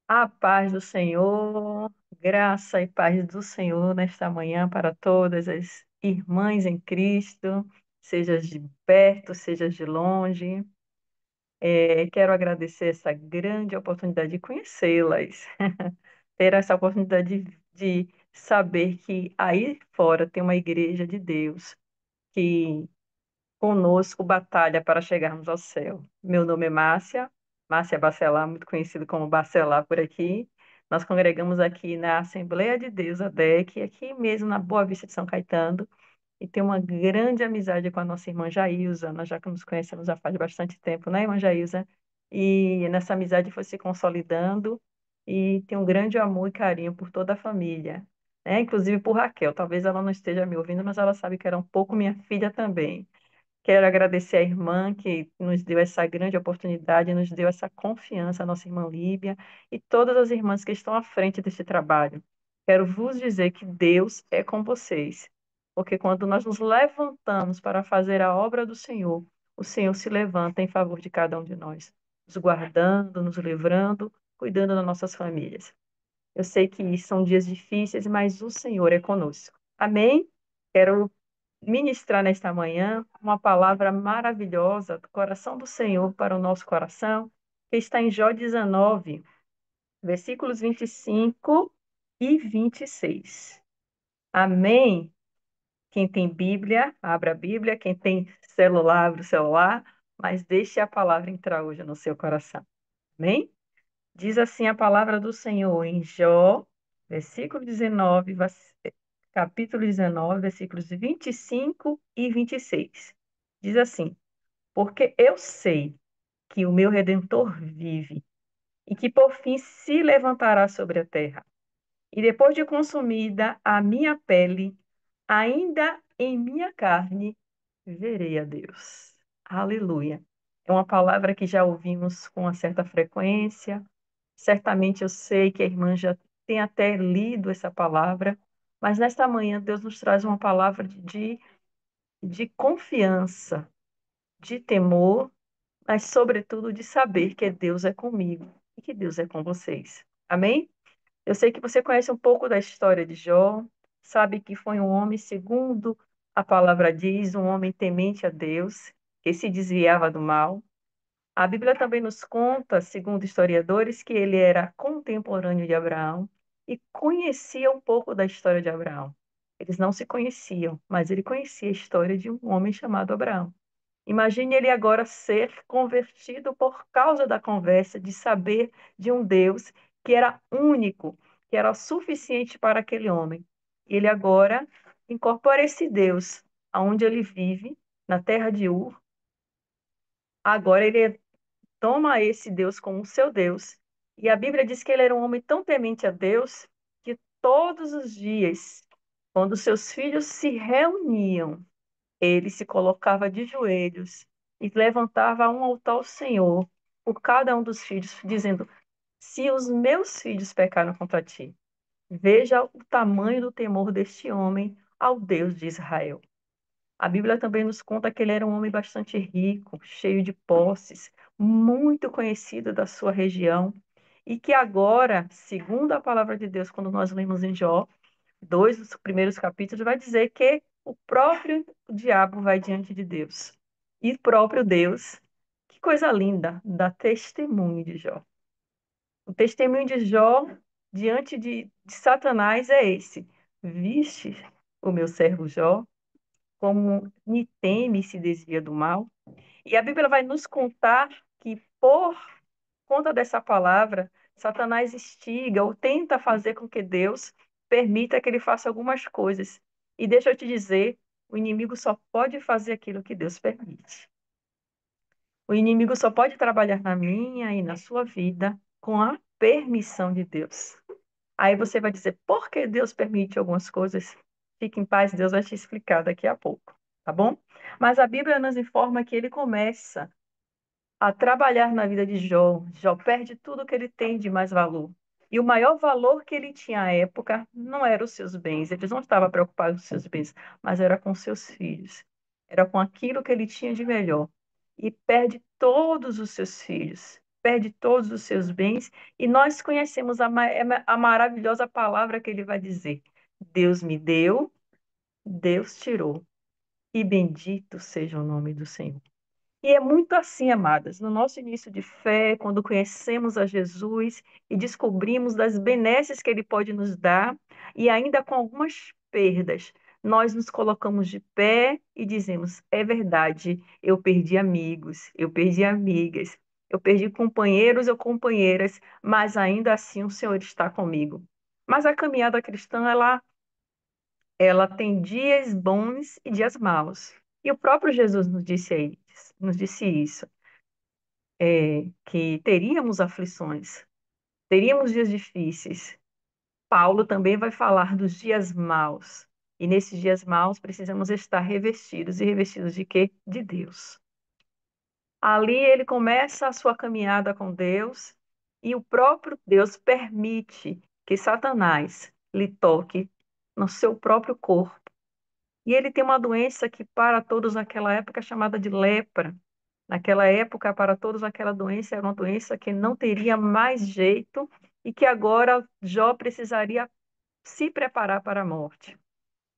A paz do Senhor, graça e paz do Senhor nesta manhã para todas as irmãs em Cristo, seja de perto, seja de longe. Quero agradecer essa grande oportunidade de conhecê-las, ter essa oportunidade de saber que aí fora tem uma igreja de Deus que conosco batalha para chegarmos ao céu. Meu nome é Márcia, Márcia Bacelar, muito conhecido como Bacelar por aqui. Nós congregamos aqui na Assembleia de Deus, a DEC, aqui mesmo na Boa Vista de São Caetano, e tenho uma grande amizade com a nossa irmã Jailza. Nós já nos conhecemos já faz bastante tempo, né, irmã Jailza? E nessa amizade foi se consolidando e tenho um grande amor e carinho por toda a família, né? Inclusive por Raquel. Talvez ela não esteja me ouvindo, mas ela sabe que era um pouco minha filha também. Quero agradecer à irmã que nos deu essa grande oportunidade, nos deu essa confiança, a nossa irmã Líbia, e todas as irmãs que estão à frente deste trabalho. Quero vos dizer que Deus é com vocês, porque quando nós nos levantamos para fazer a obra do Senhor, o Senhor se levanta em favor de cada um de nós, nos guardando, nos livrando, cuidando das nossas famílias. Eu sei que são dias difíceis, mas o Senhor é conosco. Amém? Quero ministrar nesta manhã uma palavra maravilhosa do coração do Senhor para o nosso coração, que está em Jó 19, versículos 25 e 26. Amém? Quem tem Bíblia, abra a Bíblia. Quem tem celular, abre o celular. Mas deixe a palavra entrar hoje no seu coração. Amém? Diz assim a palavra do Senhor em Jó, versículo 19, capítulo 19, versículos 25 e 26. Diz assim: Porque eu sei que o meu Redentor vive e que por fim se levantará sobre a terra. E depois de consumida a minha pele, ainda em minha carne, verei a Deus. Aleluia. É uma palavra que já ouvimos com uma certa frequência. Certamente eu sei que a irmã já tem até lido essa palavra, mas nesta manhã Deus nos traz uma palavra de confiança, de temor, mas sobretudo de saber que Deus é comigo e que Deus é com vocês. Amém? Eu sei que você conhece um pouco da história de Jó, sabe que foi um homem, segundo a palavra diz, um homem temente a Deus, que se desviava do mal. A Bíblia também nos conta, segundo historiadores, que ele era contemporâneo de Abraão e conhecia um pouco da história de Abraão. Eles não se conheciam, mas ele conhecia a história de um homem chamado Abraão. Imagine ele agora ser convertido por causa da conversa, de saber de um Deus que era único, que era suficiente para aquele homem. Ele agora incorpora esse Deus aonde ele vive, na terra de Ur. Agora ele toma esse Deus como seu Deus. E a Bíblia diz que ele era um homem tão temente a Deus que todos os dias, quando seus filhos se reuniam, ele se colocava de joelhos e levantava um altar ao Senhor por cada um dos filhos, dizendo: Se os meus filhos pecaram contra ti, veja o tamanho do temor deste homem ao Deus de Israel. A Bíblia também nos conta que ele era um homem bastante rico, cheio de posses, muito conhecido da sua região, e que agora, segundo a palavra de Deus, quando nós lemos em Jó, dois dos primeiros capítulos, vai dizer que o próprio diabo vai diante de Deus. E o próprio Deus, que coisa linda, dá testemunho de Jó. O testemunho de Jó diante de Satanás é esse: Viste o meu servo Jó? Como me teme e se desvia do mal. E a Bíblia vai nos contar que, por conta dessa palavra, Satanás instiga ou tenta fazer com que Deus permita que ele faça algumas coisas. E deixa eu te dizer, o inimigo só pode fazer aquilo que Deus permite. O inimigo só pode trabalhar na minha e na sua vida com a permissão de Deus. Aí você vai dizer, por que Deus permite algumas coisas? Fique em paz, Deus vai te explicar daqui a pouco, tá bom? Mas a Bíblia nos informa que ele começa a trabalhar na vida de Jó. Jó perde tudo que ele tem de mais valor. E o maior valor que ele tinha à época não era os seus bens, ele não estava preocupado com os seus bens, mas era com seus filhos. Era com aquilo que ele tinha de melhor. E perde todos os seus filhos. perde todos os seus bens, e nós conhecemos a maravilhosa palavra que ele vai dizer: Deus me deu, Deus tirou, e bendito seja o nome do Senhor. E é muito assim, amadas, no nosso início de fé, quando conhecemos a Jesus e descobrimos das benesses que Ele pode nos dar, e ainda com algumas perdas, nós nos colocamos de pé e dizemos: é verdade, eu perdi amigos, eu perdi amigas, eu perdi companheiros ou companheiras, mas ainda assim o Senhor está comigo. Mas a caminhada cristã, ela tem dias bons e dias maus. E o próprio Jesus nos disse isso, que teríamos aflições, teríamos dias difíceis. Paulo também vai falar dos dias maus. E nesses dias maus precisamos estar revestidos. E revestidos de quê? De Deus. Ali ele começa a sua caminhada com Deus e o próprio Deus permite que Satanás lhe toque no seu próprio corpo. E ele tem uma doença que para todos naquela época é chamada de lepra. Naquela época, para todos, aquela doença era uma doença que não teria mais jeito e que agora Jó precisaria se preparar para a morte.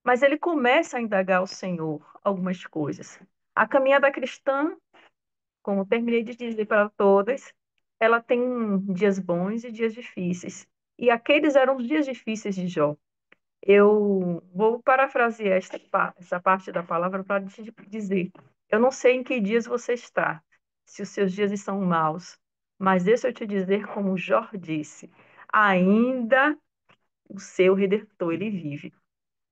Mas ele começa a indagar ao Senhor algumas coisas. A caminhada cristã, como terminei de dizer para todas, ela tem dias bons e dias difíceis. E aqueles eram os dias difíceis de Jó. Eu vou parafrasear essa parte da palavra para dizer: eu não sei em que dias você está, se os seus dias estão maus, mas deixa eu te dizer, como Jó disse: ainda o seu Redentor, ele vive.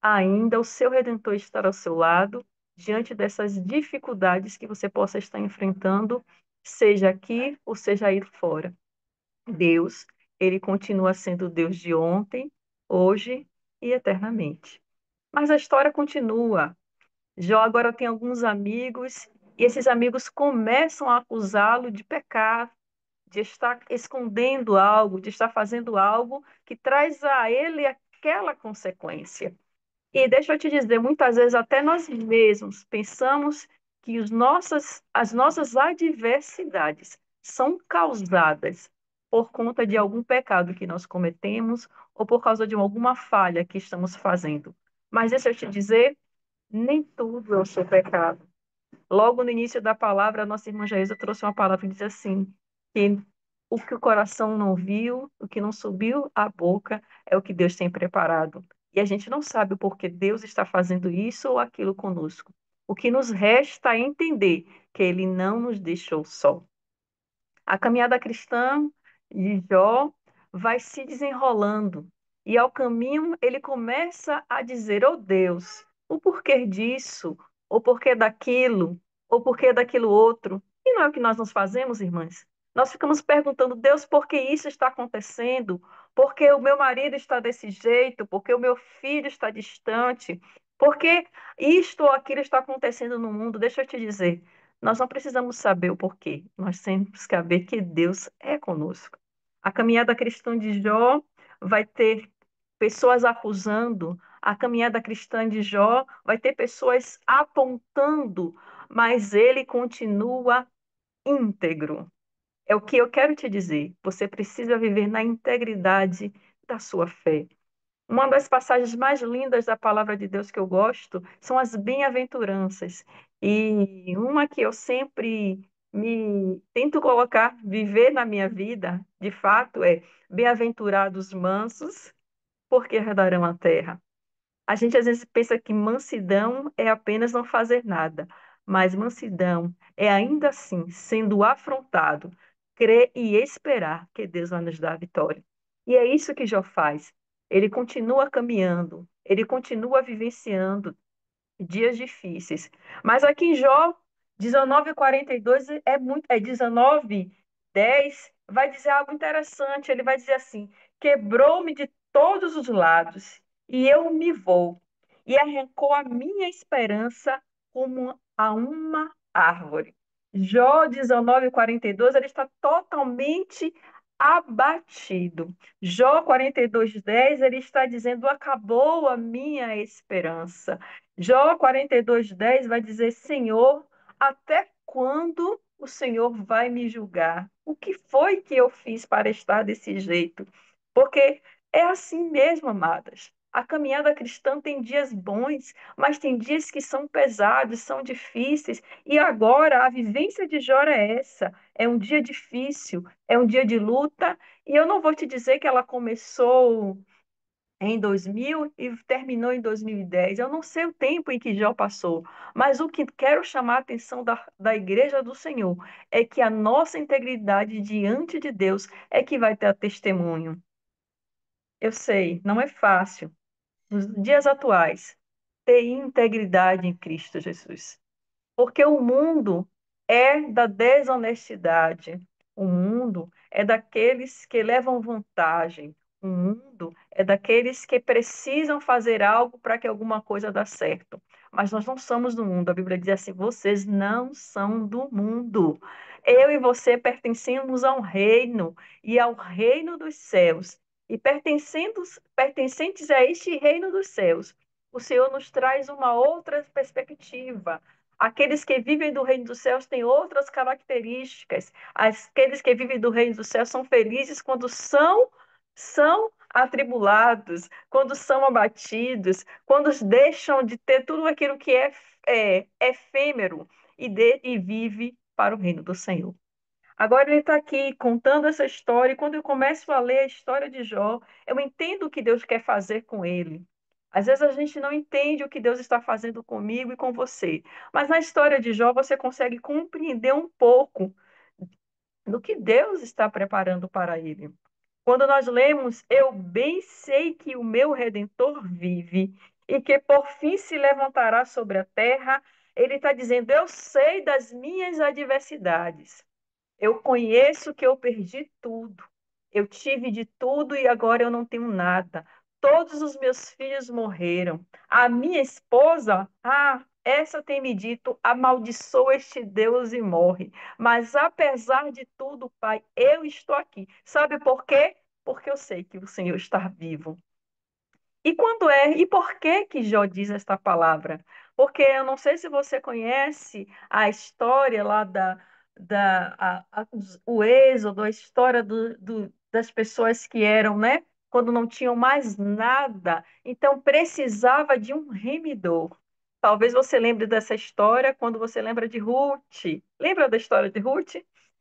Ainda o seu Redentor estará ao seu lado, diante dessas dificuldades que você possa estar enfrentando, seja aqui ou seja aí fora. Deus, ele continua sendo Deus de ontem, hoje e eternamente. Mas a história continua. Jó agora tem alguns amigos e esses amigos começam a acusá-lo de pecar, de estar escondendo algo, de estar fazendo algo que traz a ele aquela consequência. E deixa eu te dizer, muitas vezes até nós mesmos pensamos que as nossas adversidades são causadas por conta de algum pecado que nós cometemos ou por causa de alguma falha que estamos fazendo. Mas deixa eu te dizer, nem tudo é o seu pecado. Logo no início da palavra, a nossa irmã Jaísa trouxe uma palavra que diz assim, que o que o coração não viu, o que não subiu à boca, é o que Deus tem preparado. E a gente não sabe o porquê Deus está fazendo isso ou aquilo conosco. O que nos resta é entender que Ele não nos deixou só. A caminhada cristã de Jó vai se desenrolando e ao caminho ele começa a dizer: "Oh Deus, o porquê disso, o porquê daquilo, o porquê daquilo outro". E não é o que nós nos fazemos, irmãs? Nós ficamos perguntando: "Deus, por que isso está acontecendo? Por que o meu marido está desse jeito? Por que o meu filho está distante? Por que isto ou aquilo está acontecendo no mundo?". Deixa eu te dizer, nós não precisamos saber o porquê, nós temos que saber que Deus é conosco. A caminhada cristã de Jó vai ter pessoas acusando, a caminhada cristã de Jó vai ter pessoas apontando, mas ele continua íntegro. É o que eu quero te dizer. Você precisa viver na integridade da sua fé. Uma das passagens mais lindas da palavra de Deus que eu gosto são as bem-aventuranças. E uma que eu sempre me tento colocar, viver na minha vida, de fato, é: bem-aventurados mansos, porque herdarão a terra. A gente às vezes pensa que mansidão é apenas não fazer nada, mas mansidão é ainda assim, sendo afrontado, crer e esperar que Deus vai nos dar a vitória. E é isso que Jó faz. Ele continua caminhando, ele continua vivenciando dias difíceis. Mas aqui em Jó 19:42 é 19:10, vai dizer algo interessante. Ele vai dizer assim: quebrou-me de todos os lados, e eu me vou, e arrancou a minha esperança como a uma árvore. Jó 19:42, ele está totalmente abatido. Jó 42:10, ele está dizendo: acabou a minha esperança. Jó 42:10 vai dizer: Senhor, até quando o Senhor vai me julgar? O que foi que eu fiz para estar desse jeito? Porque é assim mesmo, amadas. A caminhada cristã tem dias bons, mas tem dias que são pesados, são difíceis. E agora a vivência de Jó é essa. É um dia difícil, é um dia de luta. E eu não vou te dizer que ela começou em 2000 e terminou em 2010. Eu não sei o tempo em que Jó passou, mas o que quero chamar a atenção da Igreja do Senhor é que a nossa integridade diante de Deus é que vai ter testemunho. Eu sei, não é fácil, nos dias atuais, ter integridade em Cristo Jesus. Porque o mundo é da desonestidade. O mundo é daqueles que levam vantagem. O mundo é daqueles que precisam fazer algo para que alguma coisa dê certo. Mas nós não somos do mundo. A Bíblia diz assim: vocês não são do mundo. Eu e você pertencemos a um reino e ao reino dos céus. E pertencentes a este reino dos céus, o Senhor nos traz uma outra perspectiva. Aqueles que vivem do reino dos céus têm outras características. Aqueles que vivem do reino dos céus são felizes quando são atribulados, quando são abatidos, quando deixam de ter tudo aquilo que é efêmero e vive para o reino do Senhor. Agora ele está aqui contando essa história, e quando eu começo a ler a história de Jó, eu entendo o que Deus quer fazer com ele. Às vezes a gente não entende o que Deus está fazendo comigo e com você, mas na história de Jó você consegue compreender um pouco do que Deus está preparando para ele. Quando nós lemos, eu bem sei que o meu Redentor vive e que por fim se levantará sobre a terra, ele está dizendo: eu sei das minhas adversidades. Eu conheço que eu perdi tudo. Eu tive de tudo e agora eu não tenho nada. Todos os meus filhos morreram. A minha esposa, essa tem me dito: amaldiçoa este Deus e morre. Mas apesar de tudo, Pai, eu estou aqui. Sabe por quê? Porque eu sei que o Senhor está vivo. E por que que Jó diz esta palavra? Porque eu não sei se você conhece a história lá o êxodo, a história das pessoas que eram, né? Quando não tinham mais nada, então precisava de um remidor. Talvez você lembre dessa história quando você lembra de Ruth. Lembra da história de Ruth?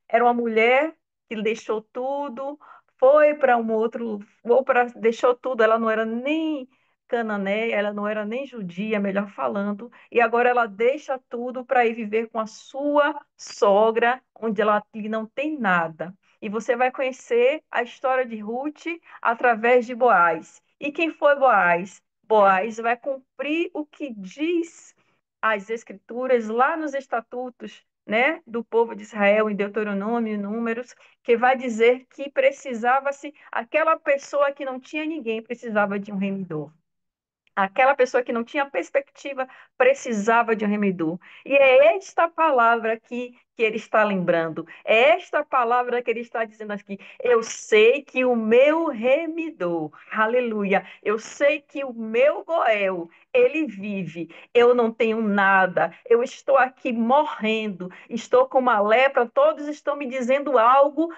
Era uma mulher que deixou tudo, foi para um outro, deixou tudo, ela não era nem cananeia, ela não era nem judia, melhor falando, e agora ela deixa tudo para ir viver com a sua sogra, onde ela não tem nada. E você vai conhecer a história de Ruth através de Boaz. E quem foi Boaz? Boaz vai cumprir o que diz as escrituras lá nos estatutos, né, do povo de Israel, em Deuteronômio e Números, que vai dizer que precisava-se, aquela pessoa que não tinha ninguém precisava de um remidor. Aquela pessoa que não tinha perspectiva precisava de um remedor. E é esta palavra aqui que ele está lembrando. É esta palavra que ele está dizendo aqui. Eu sei que o meu remidor, aleluia, eu sei que o meu Goel, ele vive. Eu não tenho nada. Eu estou aqui morrendo. Estou com uma lepra. Todos estão me dizendo algo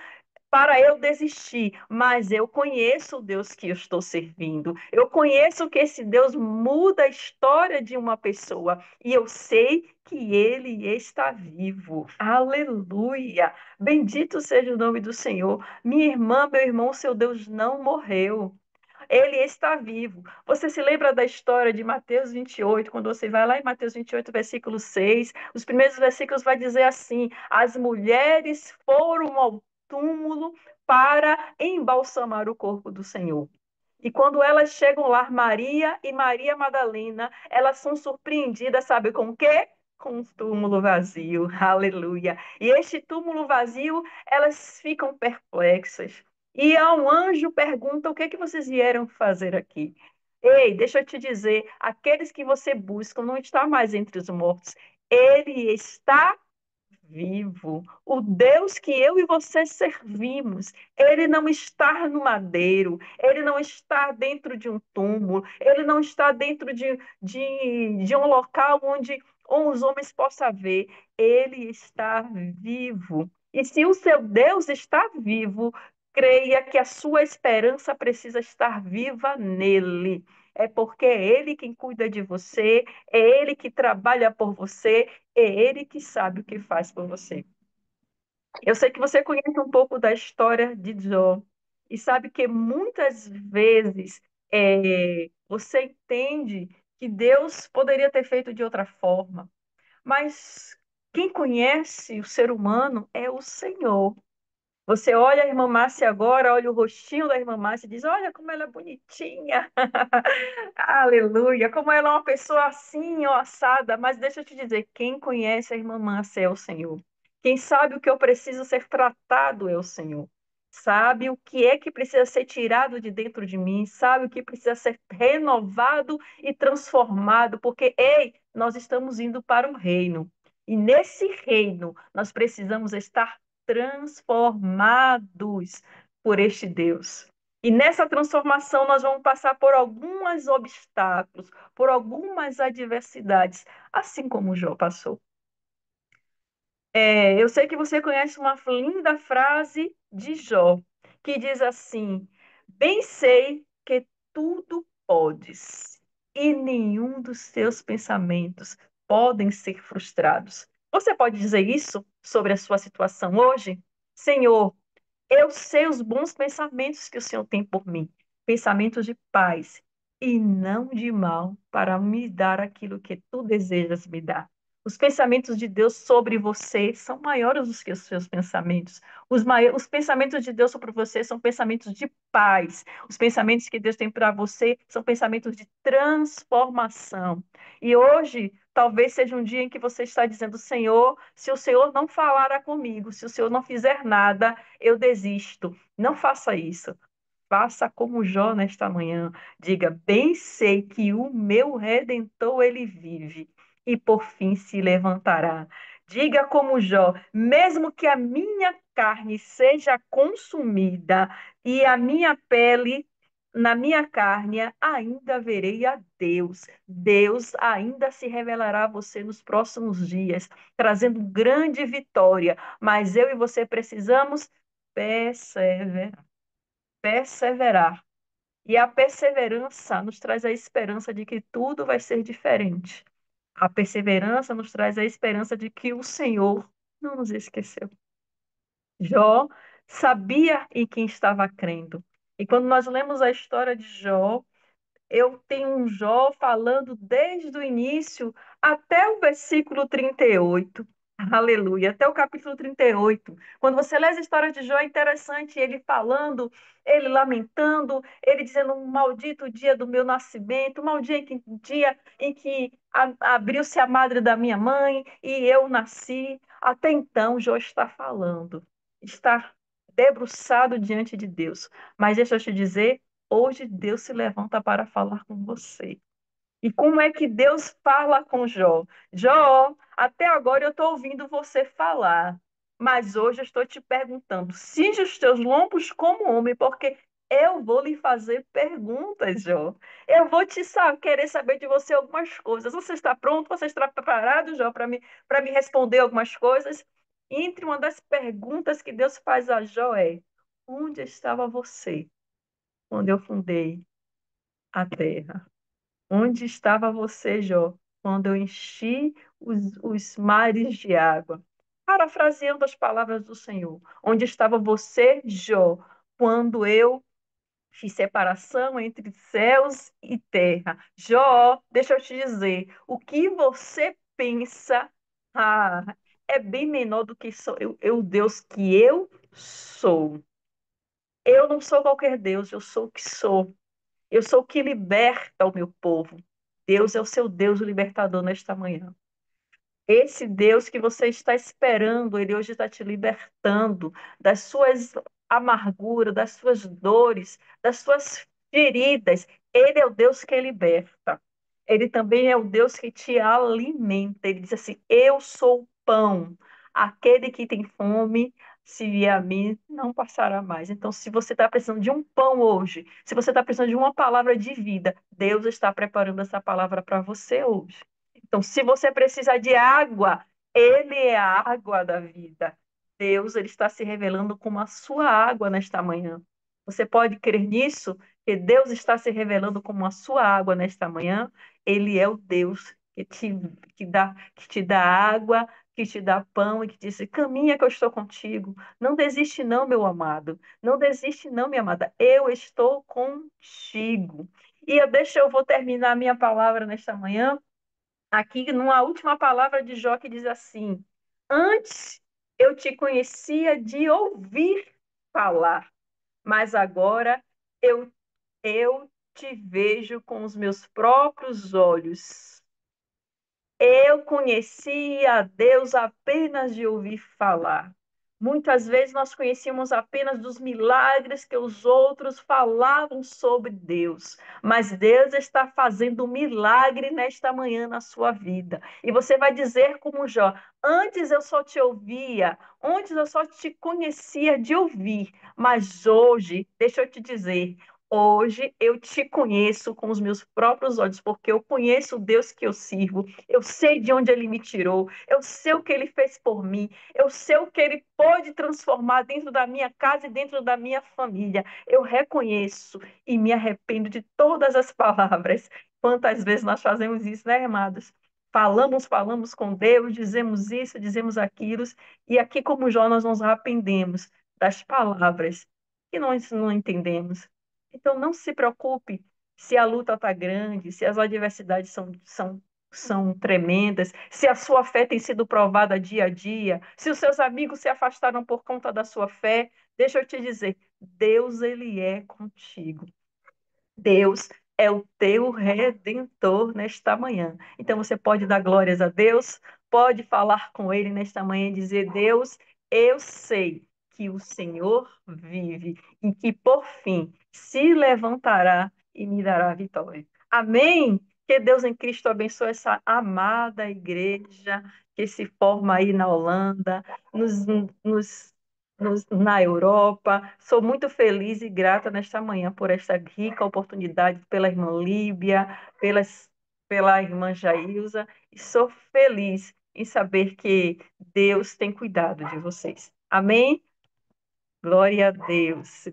para eu desistir, mas eu conheço o Deus que eu estou servindo. Eu conheço que esse Deus muda a história de uma pessoa e eu sei que ele está vivo. Aleluia! Bendito seja o nome do Senhor. Minha irmã, meu irmão, seu Deus não morreu. Ele está vivo. Você se lembra da história de Mateus 28, quando você vai lá em Mateus 28, versículo 6, os primeiros versículos vai dizer assim: as mulheres foram ao túmulo para embalsamar o corpo do Senhor. E quando elas chegam lá, Maria e Maria Madalena, elas são surpreendidas, sabe com o quê? Com um túmulo vazio. Aleluia. E este túmulo vazio, elas ficam perplexas. E um anjo pergunta: o que é que vocês vieram fazer aqui? Ei, deixa eu te dizer, aqueles que você busca não está mais entre os mortos. Ele está vivo. O Deus que eu e você servimos, ele não está no madeiro, ele não está dentro de um túmulo, ele não está dentro de um local onde os homens possam ver. ele está vivo. E se o seu Deus está vivo, creia que a sua esperança precisa estar viva nele. É porque é ele quem cuida de você, é ele que trabalha por você, é ele que sabe o que faz por você. Eu sei que você conhece um pouco da história de Jó e sabe que muitas vezes você entende que Deus poderia ter feito de outra forma, mas quem conhece o ser humano é o Senhor. Você olha a irmã Márcia agora, olha o rostinho da irmã Márcia e diz: Olha como ela é bonitinha. Aleluia, como ela é uma pessoa assim, ó, assada. Mas deixa eu te dizer: quem conhece a irmã Márcia é o Senhor. Quem sabe o que eu preciso ser tratado é o Senhor. Sabe o que é que precisa ser tirado de dentro de mim, sabe o que precisa ser renovado e transformado, porque, ei, nós estamos indo para um reino. E nesse reino nós precisamos estar transformados por este Deus. E nessa transformação nós vamos passar por alguns obstáculos, por algumas adversidades, assim como Jó passou. Eu sei que você conhece uma linda frase de Jó, que diz assim: Bem sei que tudo podes, e nenhum dos teus pensamentos podem ser frustrados. Você pode dizer isso sobre a sua situação hoje? Senhor, eu sei os bons pensamentos que o Senhor tem por mim, pensamentos de paz e não de mal, para me dar aquilo que tu desejas me dar. Os pensamentos de Deus sobre você são maiores do que os seus pensamentos. Os pensamentos de Deus sobre você são pensamentos de paz. Os pensamentos que Deus tem para você são pensamentos de transformação. E hoje, talvez seja um dia em que você está dizendo: Senhor, se o Senhor não falar comigo, se o Senhor não fizer nada, eu desisto. Não faça isso. Faça como Jó nesta manhã. Diga: Bem sei que o meu Redentor, ele vive e por fim se levantará. Diga como Jó: mesmo que a minha carne seja consumida e a minha pele na minha carne, ainda verei a Deus. Deus ainda se revelará a você nos próximos dias, trazendo grande vitória. Mas eu e você precisamos perseverar. Perseverar. E a perseverança nos traz a esperança de que tudo vai ser diferente. A perseverança nos traz a esperança de que o Senhor não nos esqueceu. Jó sabia em quem estava crendo. E quando nós lemos a história de Jó, eu tenho um Jó falando desde o início até o versículo 38. Aleluia, até o capítulo 38. Quando você lê as histórias de Jó, é interessante ele falando, ele lamentando, ele dizendo: um maldito dia do meu nascimento, dia em que abriu-se a madre da minha mãe e eu nasci. Até então, Jó está falando, está debruçado diante de Deus. Mas deixa eu te dizer, hoje Deus se levanta para falar com você. E como é que Deus fala com Jó? Jó, até agora eu estou ouvindo você falar, mas hoje eu estou te perguntando: cinge os teus lombos como homem, porque eu vou lhe fazer perguntas, Jó. Eu vou querer saber de você algumas coisas. Você está pronto? Você está preparado, Jó, para me responder algumas coisas? Entre uma das perguntas que Deus faz a Jó é: onde estava você quando eu fundei a terra? Onde estava você, Jó, quando eu enchi os mares de água? Parafraseando as palavras do Senhor. Onde estava você, Jó, quando eu fiz separação entre céus e terra? Jó, deixa eu te dizer, o que você pensa, ah, é bem menor do que sou o Deus que eu sou. Eu não sou qualquer Deus, eu sou o que sou. Eu sou o que liberta o meu povo. Deus é o seu Deus, o libertador, nesta manhã. Esse Deus que você está esperando, ele hoje está te libertando das suas amarguras, das suas dores, das suas feridas. Ele é o Deus que liberta. Ele também é o Deus que te alimenta. Ele diz assim: Eu sou o pão. Aquele que tem fome, se vier a mim, não passará mais. Então, se você está precisando de um pão hoje, se você está precisando de uma palavra de vida, Deus está preparando essa palavra para você hoje. Então, se você precisa de água, Ele é a água da vida. Deus, ele está se revelando como a sua água nesta manhã. Você pode crer nisso? Que Deus está se revelando como a sua água nesta manhã? Ele é o Deus que te dá água, que te dá pão e que disse: caminha que eu estou contigo. Não desiste, não, meu amado. Não desiste, não, minha amada. Eu estou contigo. Eu vou terminar minha palavra nesta manhã aqui numa última palavra de Jó que diz assim: antes eu te conhecia de ouvir falar, mas agora eu, eu te vejo com os meus próprios olhos. Eu conhecia a Deus apenas de ouvir falar. Muitas vezes nós conhecíamos apenas dos milagres que os outros falavam sobre Deus, mas Deus está fazendo um milagre nesta manhã na sua vida. E você vai dizer como Jó: antes eu só te ouvia, antes eu só te conhecia de ouvir, mas hoje, deixa eu te dizer, hoje eu te conheço com os meus próprios olhos, porque eu conheço o Deus que eu sirvo, eu sei de onde ele me tirou, eu sei o que ele fez por mim, eu sei o que ele pode transformar dentro da minha casa e dentro da minha família. Eu reconheço e me arrependo de todas as palavras. Quantas vezes nós fazemos isso, né, amados? Falamos com Deus, dizemos isso, dizemos aquilo, e aqui, como Jó, nós nos arrependemos das palavras que nós não entendemos. Então, não se preocupe se a luta está grande, se as adversidades são tremendas, se a sua fé tem sido provada dia a dia, se os seus amigos se afastaram por conta da sua fé. Deixa eu te dizer, Deus, ele é contigo. Deus é o teu redentor nesta manhã. Então você pode dar glórias a Deus, pode falar com Ele nesta manhã e dizer: Deus, eu sei que o Senhor vive e que por fim se levantará e me dará a vitória. Amém? Que Deus em Cristo abençoe essa amada igreja que se forma aí na Holanda, nos, nos na Europa. Sou muito feliz e grata nesta manhã por esta rica oportunidade, pela irmã Líbia, pela irmã Jailza, e sou feliz em saber que Deus tem cuidado de vocês. Amém? Glória a Deus.